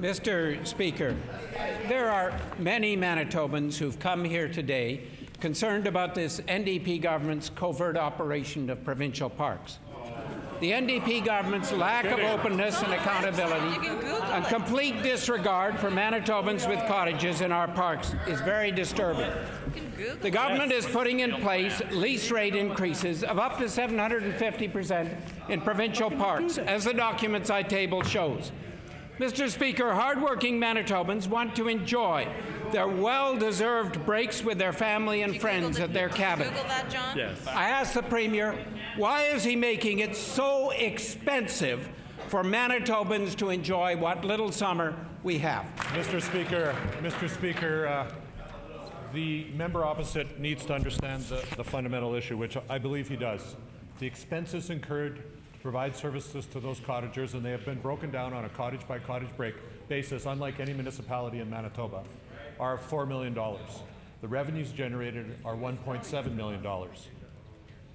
Mr. Speaker, there are many Manitobans who've come here today concerned about this NDP government's covert operation of provincial parks. The NDP government's lack of openness and accountability and complete disregard for Manitobans with cottages in our parks is very disturbing. The government is putting in place lease rate increases of up to 750% in provincial parks, as the documents I tabled shows. Mr. Speaker, hardworking Manitobans want to enjoy their well-deserved breaks with their family and friends at their cabin. Google that, John? Yes. I asked the Premier, why is he making it so expensive for Manitobans to enjoy what little summer we have? Mr. Speaker, the member opposite needs to understand the fundamental issue, which I believe he does. The expenses incurred to provide services to those cottagers, and they have been broken down on a cottage-by-cottage basis, unlike any municipality in Manitoba, are $4 million. The revenues generated are $1.7 million.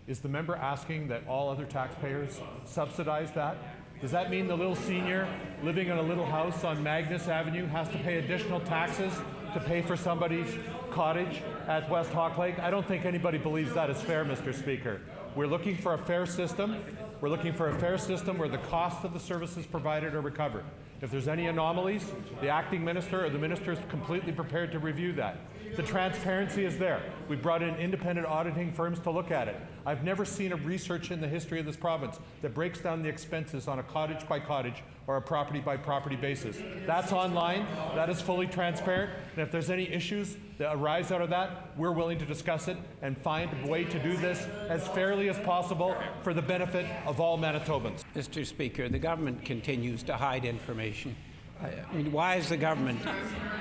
Is the member asking that all other taxpayers subsidize that? Does that mean the little senior living in a little house on Magnus Avenue has to pay additional taxes to pay for somebody's cottage at West Hawk Lake? I don't think anybody believes that is fair, Mr. Speaker. We're looking for a fair system. We're looking for a fair system where the cost of the services provided are recovered. If there's any anomalies, the acting minister or the minister is completely prepared to review that. The transparency is there. We brought in independent auditing firms to look at it. I've never seen a research in the history of this province that breaks down the expenses on a cottage by cottage or a property by property basis. That's online, that is fully transparent, and if there's any issues that arise out of that, we're willing to discuss it and find a way to do this as fairly as possible for the benefit of all Manitobans. Mr. Speaker, the government continues to hide information. I mean, why is the government,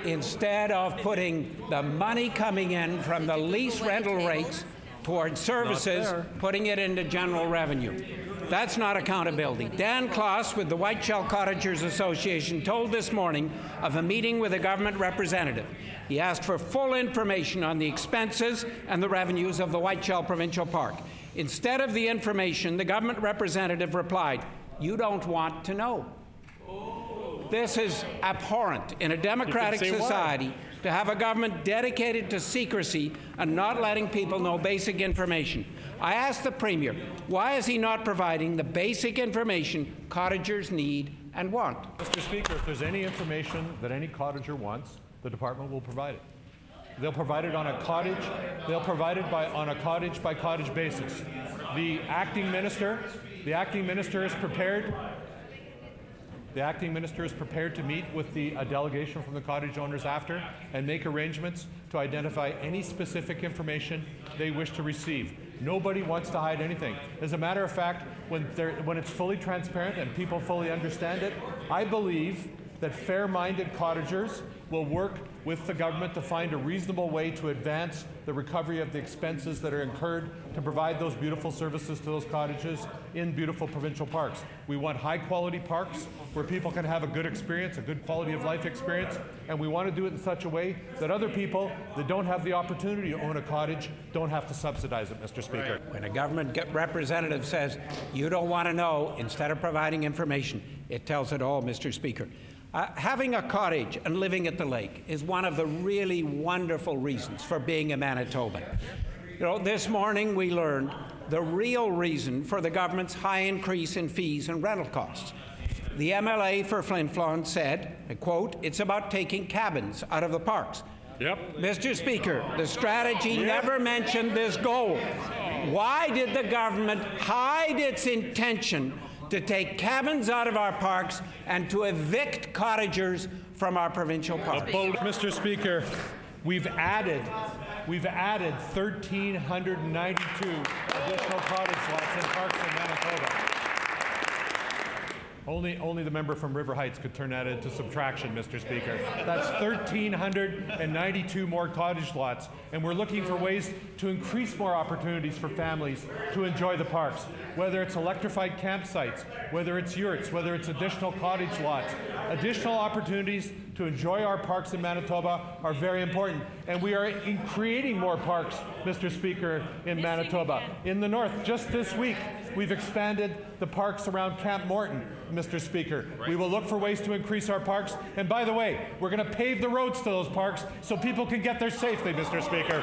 instead of putting the money coming in from the lease rental rates towards services, putting it into general revenue? That's not accountability. Dan Kloss with the Whiteshell Cottagers Association told this morning of a meeting with a government representative. He asked for full information on the expenses and the revenues of the Whiteshell Provincial Park. Instead of the information, the government representative replied, "You don't want to know." This is abhorrent in a democratic society to have a government dedicated to secrecy and not letting people know basic information. I asked the Premier, why is he not providing the basic information cottagers need and want? Mr. Speaker, if there's any information that any cottager wants, the department will provide it. They'll provide it on a cottage. They'll provide it on a cottage by cottage basis. The acting minister is prepared. The acting minister is prepared to meet with a delegation from the cottage owners after and make arrangements to identify any specific information they wish to receive. Nobody wants to hide anything. As a matter of fact, when it's fully transparent and people fully understand it, I believe that fair-minded cottagers will work with the government to find a reasonable way to advance the recovery of the expenses that are incurred to provide those beautiful services to those cottages in beautiful provincial parks. We want high-quality parks where people can have a good experience, a good quality of life experience, and we want to do it in such a way that other people that don't have the opportunity to own a cottage don't have to subsidize it, Mr. Speaker. When a government representative says, you don't want to know, instead of providing information, it tells it all, Mr. Speaker. Having a cottage and living at the lake is one of the really wonderful reasons for being a Manitoban. You know, this morning we learned the real reason for the government's high increase in fees and rental costs. The MLA for Flin Flon said, I quote, "It's about taking cabins out of the parks." Yep. Mr. Speaker, the strategy never mentioned this goal. Why did the government hide its intention to take cabins out of our parks and to evict cottagers from our provincial parks? Mr. Speaker, we've added 1,392 additional cottage lots in parks in Manitoba. Only the member from River Heights could turn that into subtraction, Mr. Speaker. That's 1,392 more cottage lots, and we're looking for ways to increase more opportunities for families to enjoy the parks, whether it's electrified campsites, whether it's yurts, whether it's additional cottage lots, additional opportunities to enjoy our parks in Manitoba are very important. And we are creating more parks, Mr. Speaker, in Manitoba. In the north, just this week, we've expanded the parks around Camp Morton, Mr. Speaker. We will look for ways to increase our parks. And by the way, we're going to pave the roads to those parks so people can get there safely, Mr. Speaker.